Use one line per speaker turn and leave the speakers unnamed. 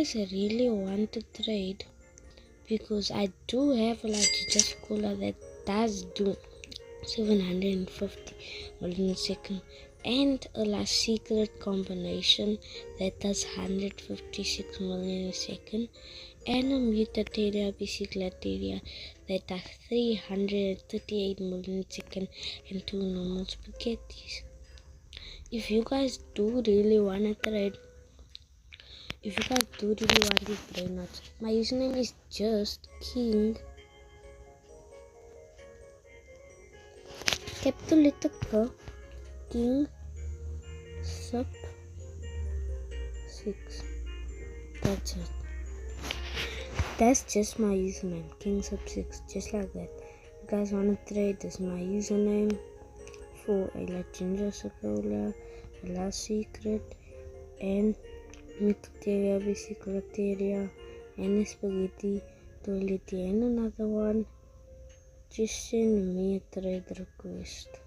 guys really want to trade, because I do have a Just Cola that does do 750 million a second, and a last secret combination that does 156 million a second, and a Mutateria Bicicleteria that does 338 million a second, and 2 normal spaghettis. If you guys do really want to trade, if you guys do really want these brain nuts, my username is just King capital letter K, King Sub 6. That's it. That's just my username, King Sub 6, just like that. If you guys want to trade, this is my username for a La Ginger Cola, a La Secret, and Mutateria Bicicleteria, and a Spaghetti Toiletti, and another one. Just send me a trade request.